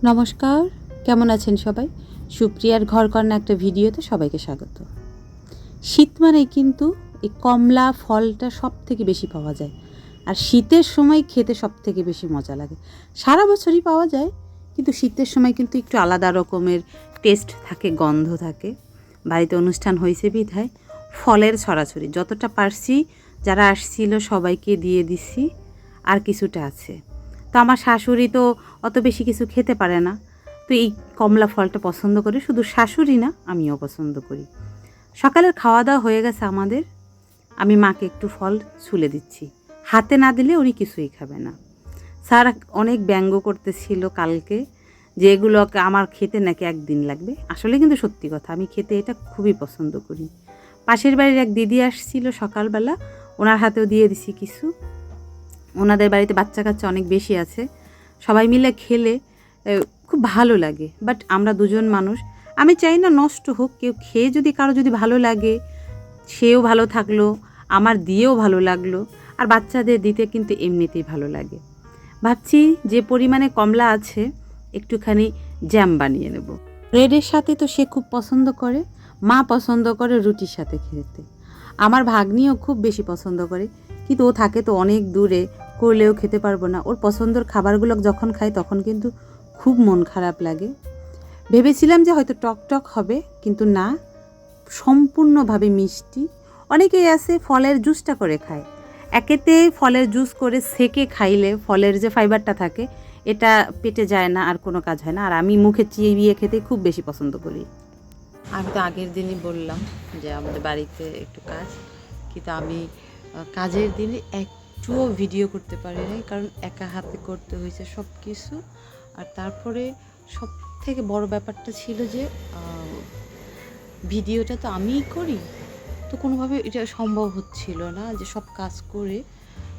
নমস্কার, কেমন আছেন সবাই? সুপ্রিয়ার ঘরকন্না একটা ভিডিওতে সবাইকে স্বাগত। শীত মানেই কিন্তু এই কমলা ফলটা সব থেকে বেশি পাওয়া যায়, আর শীতের সময় খেতে সব থেকে বেশি মজা লাগে। সারা বছরই পাওয়া যায়, কিন্তু শীতের সময় কিন্তু একটু আলাদা রকমের টেস্ট থাকে, গন্ধ থাকে। বাড়িতে অনুষ্ঠান হয়েছে বিধায় ফলের ছড়াছড়ি যতটা পারছি, যারা আসছিল সবাইকে দিয়ে দিছি, আর কিছুটা আছে। তো আমার শাশুড়ি তো অত বেশি কিছু খেতে পারে না, তো এই কমলা ফলটা পছন্দ করে। শুধু শাশুড়ি না, আমিও পছন্দ করি। সকালের খাওয়া দাওয়া হয়ে গেছে আমাদের। আমি মাকে একটু ফল ছুলে দিচ্ছি, হাতে না দিলে উনি কিছুই খাবে না। স্যার অনেক ব্যঙ্গ করতেছিল কালকে যে এগুলো আমার খেতে নাকি একদিন লাগবে। আসলে কিন্তু সত্যি কথা, আমি খেতে এটা খুবই পছন্দ করি। পাশের বাড়ির এক দিদি আসছিল সকালবেলা, ওনার হাতেও দিয়ে দিছি কিছু। ওনাদের বাড়িতে বাচ্চা কাচ্চা অনেক বেশি আছে, সবাই মিলে খেলে খুব ভালো লাগে। বাট আমরা দুজন মানুষ, আমি চাই না নষ্ট হোক। কেউ খেয়ে যদি কারো যদি ভালো লাগে, সেও ভালো থাকলো, আমার দিয়েও ভালো লাগলো, আর বাচ্চাদের দিতে কিন্তু এমনিতেই ভালো লাগে। ভাবছি যে পরিমাণে কমলা আছে একটুখানি জ্যাম বানিয়ে নেব। ব্রেডের সাথে তো সে খুব পছন্দ করে, মা পছন্দ করে রুটির সাথে খেতে, আমার ভাগ্নিও খুব বেশি পছন্দ করে। কিন্তু ও থাকে তো অনেক দূরে, করলেও খেতে পারবো না। ওর পছন্দের খাবারগুলো যখন খাই তখন কিন্তু খুব মন খারাপ লাগে। ভেবেছিলাম যে হয়তো টক টক হবে, কিন্তু না, সম্পূর্ণভাবে মিষ্টি। অনেকেই আছে ফলের জুসটা করে খায়, একেতে ফলের জুস করে সেকে খাইলে ফলের যে ফাইবারটা থাকে এটা পেটে যায় না, আর কোনো কাজ হয় না। আর আমি মুখে চিবিয়ে খেতে খুব বেশি পছন্দ করি। আমি তো আগের দিনই বললাম যে আমাদের বাড়িতে একটু কাজ, কিন্তু আমি কাজের দিনে একটুও ভিডিও করতে পারি নাই, কারণ একা হাতে করতে হয়েছে সব কিছু। আর তারপরে সব থেকে বড় ব্যাপারটা ছিল যে ভিডিওটা তো আমিই করি, তো কোনোভাবে এটা সম্ভব হচ্ছিল না যে সব কাজ করে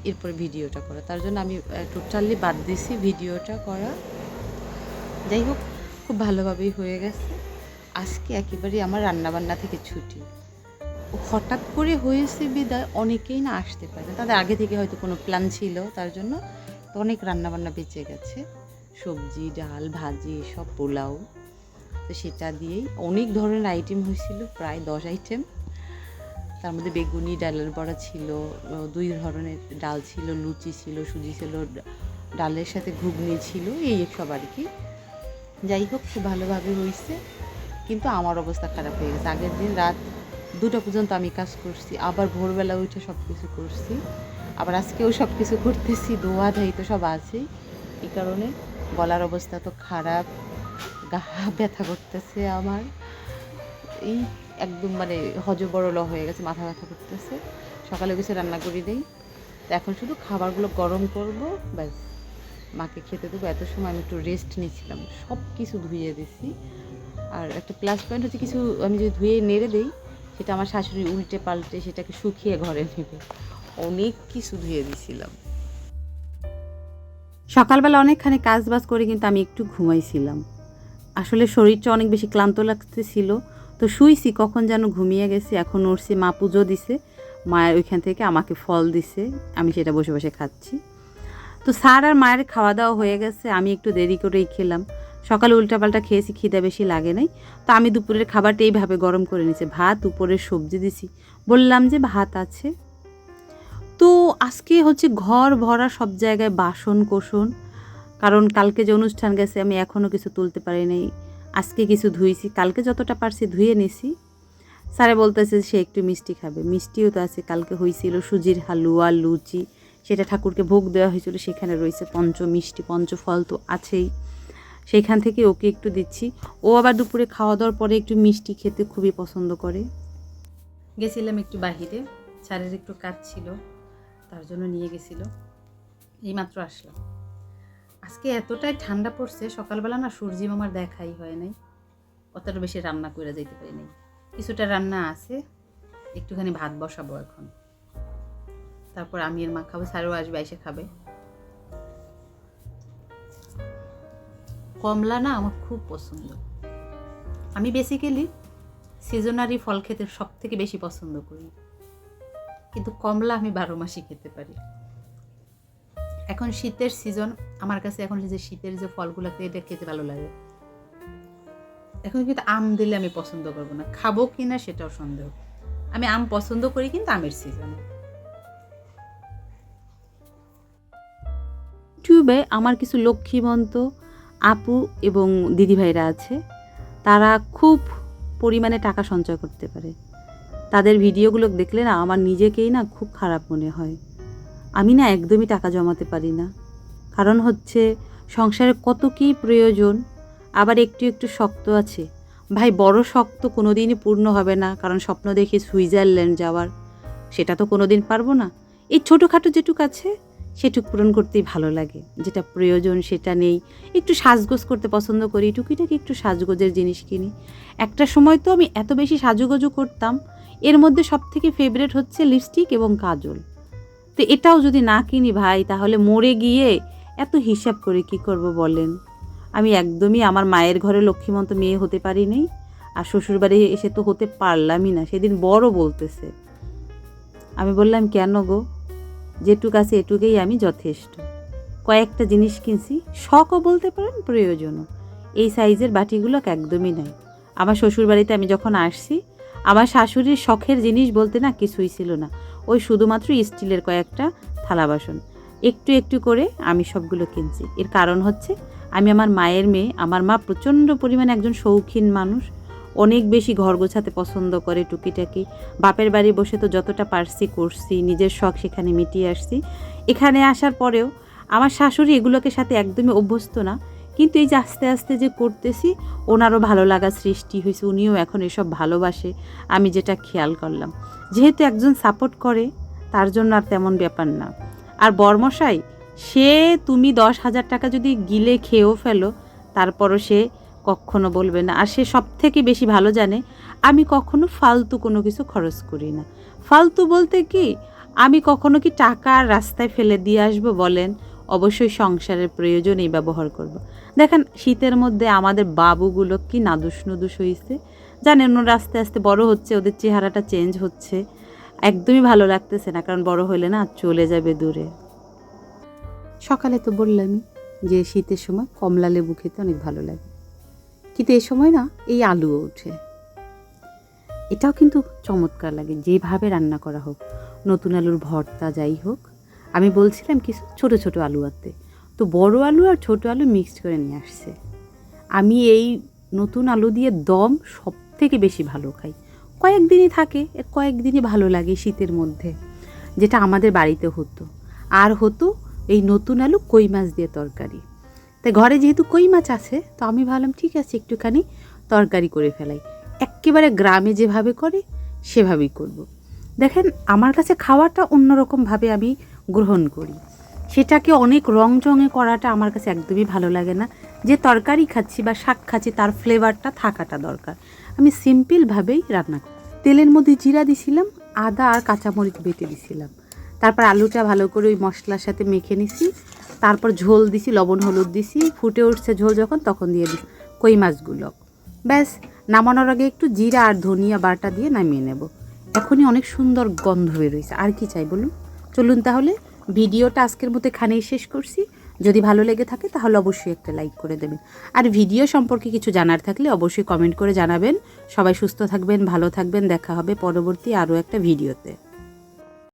এরপরে ভিডিওটা করা। তার জন্য আমি টোটালি বাদ দিছি ভিডিওটা করা। যাই হোক, খুব ভালোভাবেই হয়ে গেছে। আজকে একেবারেই আমার রান্নাবান্না থেকে ছুটি। হঠাৎ করে হয়েছে বিদায় অনেকেই না আসতে পারে, তাদের আগে থেকে হয়তো কোনো প্ল্যান ছিল, তার জন্য তো অনেক রান্নাবান্না বেঁচে গেছে। সবজি, ডাল, ভাজি, সব পোলাও, তো সেটা দিয়েই অনেক ধরনের আইটেম হয়েছিল, প্রায় 10 আইটেম। তার মধ্যে বেগুনি, ডালের বড়া ছিল, 2 ধরনের ডাল ছিল, লুচি ছিল, সুজি ছিল, ডালের সাথে ঘুগনি ছিল, এই সব আর কি। যাই হোক, খুব ভালোভাবে হয়েছে, কিন্তু আমার অবস্থা খারাপ হয়ে গেছে। আগের দিন রাত 2টা পর্যন্ত আমি কাজ করছি, আবার ভোরবেলা উঠে সব কিছু করছি, আবার আজকেও সব কিছু করতেছি, ধোয়া ধাই তো সব আছেই। এই কারণে গলার অবস্থা তো খারাপ, গা ব্যথা করতেছে আমার, এই একদম মানে হজবরল হয়ে গেছে, মাথা ব্যথা করতেছে। সকালে কিছু রান্না করি নেই, তো এখন শুধু খাবারগুলো গরম করব, ব্যাস মাকে খেতে দেবো। এত সময় আমি একটু রেস্ট নিয়েছিলাম, সব কিছু ধুয়ে দিছি। আর একটা প্লাস পয়েন্ট হচ্ছে, কিছু আমি যদি ধুয়ে নেড়ে দিই, সেটা আমার শাশুড়ি উল্টে পাল্টে সেটাকে শুকিয়ে ঘরে নেবে। অনেক কিছু ধুয়ে দিয়েছিলাম। সকালবেলা অনেকখানি কাজ বাজ করে কিন্তু আমি একটু ঘুমাইছিলাম। আসলে শরীরটা অনেক বেশি ক্লান্ত লাগতেছিল, তো শুইছি, কখন যেন ঘুমিয়ে গেছি। এখন উঠছি, মা পুজো দিছে, মায়ের ওইখান থেকে আমাকে ফল দিছে, আমি সেটা বসে বসে খাচ্ছি। তো স্যার আর মায়ের খাওয়া দাওয়া হয়ে গেছে, আমি একটু দেরি করেই খেলাম। সকালে উল্টাপাল্টা খেয়েছি, খিদা বেশি লাগে নাই। তো আমি দুপুরের খাবারটা এইভাবে গরম করে নিয়েছি, ভাত উপরে সবজি দিছি, বললাম যে ভাত আছে। তো আজকে হচ্ছে ঘর ভরা সব জায়গায় বাসন কোসন, কারণ কালকে যে অনুষ্ঠান গেছে আমি এখনও কিছু তুলতে পারি নাই। আজকে কিছু ধুইছি, কালকে যতটা পারছি ধুয়ে নিছি। স্যারে বলতেছে সে একটু মিষ্টি খাবে, মিষ্টিও তো আছে, কালকে হয়েছিল সুজির হালুয়া, লুচি, সেটা ঠাকুরকে ভোগ দেওয়া হয়েছিল, সেখানে রয়েছে পঞ্চ মিষ্টি, পঞ্চফল তো আছেই, সেইখান থেকে ওকে একটু দিচ্ছি। ও আবার দুপুরে খাওয়া দাওয়ার পরে একটু মিষ্টি খেতে খুবই পছন্দ করে। গেছিলাম একটু বাহিরে, স্যারের একটু কাজ ছিল, তার জন্য নিয়ে গেছিল, এইমাত্র আসলাম। আজকে এতটাই ঠান্ডা পড়ছে, সকালবেলা না সূর্যি মামার দেখাই হয় নাই, অতটা বেশি রান্না করে যেতে পারি নাই। কিছুটা রান্না আছে, একটুখানি ভাত বসাবো এখন, তারপর আমি আর মা খাবো, স্যারও আসবে, এসে খাবে। কমলা না আমার খুব পছন্দ। আমি বেসিক্যালি সিজনারি ফল খেতে সব থেকে বেশি পছন্দ করি, কিন্তু কমলা আমি 12 মাসই খেতে পারি। এখন শীতের সিজন, আমার কাছে এখন যে শীতের যে ফলগুলো এটা খেতে ভালো লাগে। এখন কিন্তু আম দিলে আমি পছন্দ করবো না, খাবো কি না সেটাও সন্দেহ। আমি আম পছন্দ করি কিন্তু আমের সিজনে। ইউটিউবে আমার কিছু লক্ষ্মীবন্ত আপু এবং দিদিভাইরা আছে, তারা খুব পরিমাণে টাকা সঞ্চয় করতে পারে। তাদের ভিডিওগুলো দেখলে না আমার নিজেকেই না খুব খারাপ মনে হয়। আমি না একদমই টাকা জমাতে পারি না, কারণ হচ্ছে সংসারে কত কী প্রয়োজন, আবার একটু একটু শক্ত আছে। ভাই বড় শক্ত কোনো দিনই পূর্ণ হবে না, কারণ স্বপ্ন দেখি সুইজারল্যান্ড যাওয়ার, সেটা তো কোনো দিন পারবো না। এই ছোটোখাটো যেটুক আছে সেটুক পূরণ করতেই ভালো লাগে, যেটা প্রয়োজন সেটা নেই। একটু সাজগোজ করতে পছন্দ করি, টুকিটাকি একটু সাজগোজের জিনিস কিনি। একটা সময় তো আমি এত বেশি সাজুগুজু করতাম, এর মধ্যে সবথেকে ফেভারিট হচ্ছে লিপস্টিক এবং কাজল। তো এটাও যদি না কিনি ভাই, তাহলে মরে গিয়ে এত হিসাব করে কি করব বলেন। আমি একদমই আমার মায়ের ঘরে লক্ষ্মীমন্ত মেয়ে হতে পারিনি, আর শ্বশুরবাড়ি এসে তো হতে পারলামই না। সেদিন বড় বলতেছে, আমি বললাম কেন গো, যেটুক আছে এটুকুই আমি যথেষ্ট। কয়েকটা জিনিস কিনছি, শখও বলতে পারেন প্রয়োজনও। এই সাইজের বাটিগুলো একদমই নাই। আমার শ্বশুরবাড়িতে আমি যখন আসছি, আমার শাশুড়ির শখের জিনিস বলতে না কিছুই ছিল না, ওই শুধুমাত্র স্টিলের কয়েকটা থালা বাসন। একটু একটু করে আমি সবগুলো কিনছি। এর কারণ হচ্ছে আমি আমার মায়ের মেয়ে। আমার মা প্রচণ্ড পরিমাণে একজন শৌখিন মানুষ, অনেক বেশি ঘর গোছাতে পছন্দ করে টুকিটাকি। বাপের বাড়ি বসে তো যতটা পারছি করছি, নিজের শখ সেখানে মিটিয়ে আসছি। এখানে আসার পরেও আমার শাশুড়ি এগুলোকে সাথে একদমই অভ্যস্ত না, কিন্তু এই যে আস্তে আস্তে যে করতেছি, ওনারও ভালো লাগা সৃষ্টি হয়েছে, উনিও এখন এসব ভালোবাসে। আমি যেটা খেয়াল করলাম, যেহেতু একজন সাপোর্ট করে তার জন্য আর তেমন ব্যাপার না। আর বরমশাই, সে তুমি 10,000 টাকা যদি গিলে খেয়েও ফেলো, তারপরও সে কখনো বলবে না। আর সে সব থেকে বেশি ভালো জানে আমি কখনো ফালতু কোনো কিছু খরচ করি না। ফালতু বলতে কি, আমি কখনো কি টাকা রাস্তায় ফেলে দিয়ে আসবো বলেন? অবশ্যই সংসারের প্রয়োজনেই ব্যবহার করব। দেখেন শীতের মধ্যে আমাদের বাবুগুলো কি নাদুস নুদুস হয়েছে, জানেন ওরা আস্তে আস্তে বড় হচ্ছে, ওদের চেহারাটা চেঞ্জ হচ্ছে। একদমই ভালো লাগতেছে না, কারণ বড় হলে না চলে যাবে দূরে। সকালে তো বললামই যে শীতের সময় কমলা লেবু খেতে অনেক ভালো লাগে, কিন্তু এ সময় না এই আলুও ওঠে। এটাও কিন্তু চমৎকার লাগে যেভাবে রান্না করা হোক, নতুন আলুর ভর্তা যাই হোক। আমি বলছিলাম কিছু ছোট ছোট আলু আনতে, তো বড় আলু আর ছোট আলু মিক্সড করে নিয়ে আসছে। আমি এই নতুন আলু দিয়ে দম সব থেকে বেশি ভালো খাই। কয়েকদিনই থাকে, কয়েকদিনই ভালো লাগে শীতের মধ্যে, যেটা আমাদের বাড়িতে হতো। আর হতো এই নতুন আলু কই মাছ দিয়ে তরকারি। তাই ঘরে যেহেতু কই মাছ আছে, তো আমি ভাবলাম ঠিক আছে একটুখানি তরকারি করে ফেলাই। একেবারে গ্রামে যেভাবে করে সেভাবেই করব। দেখেন আমার কাছে খাওয়াটা অন্যরকমভাবে আমি গ্রহণ করি, সেটাকে অনেক রংচঙে করাটা আমার কাছে একদমই ভালো লাগে না। যে তরকারি খাচ্ছি বা শাক খাচ্ছি তার ফ্লেভারটা থাকাটা দরকার। আমি সিম্পলভাবেই রান্না করি। তেলের মধ্যে জিরা দিছিলাম, আদা আর কাঁচামরিচ বেটে দিছিলাম, তারপর আলুটা ভালো করে ওই মশলার সাথে মেখে নিছি, তারপর ঝোল দিছি, লবণ হলুদ দিছি, ফুটে উঠছে ঝোল যখন তখন দিয়ে দিই কই মাছগুলো। ব্যাস, নামানোর আগে একটু জিরা আর ধনিয়া বাটা দিয়ে নামিয়ে নেব। এখনই অনেক সুন্দর গন্ধ বেরোইছে, আর কি চাই বলুন। চলুন তাহলে ভিডিওটা আজকের মতো এখানেই শেষ করছি। যদি ভালো লেগে থাকে তাহলে অবশ্যই একটা লাইক করে দেবেন, আর ভিডিও সম্পর্কে কিছু জানার থাকলে অবশ্যই কমেন্ট করে জানাবেন। সবাই সুস্থ থাকবেন, ভালো থাকবেন, দেখা হবে পরবর্তী আরও একটা ভিডিওতে।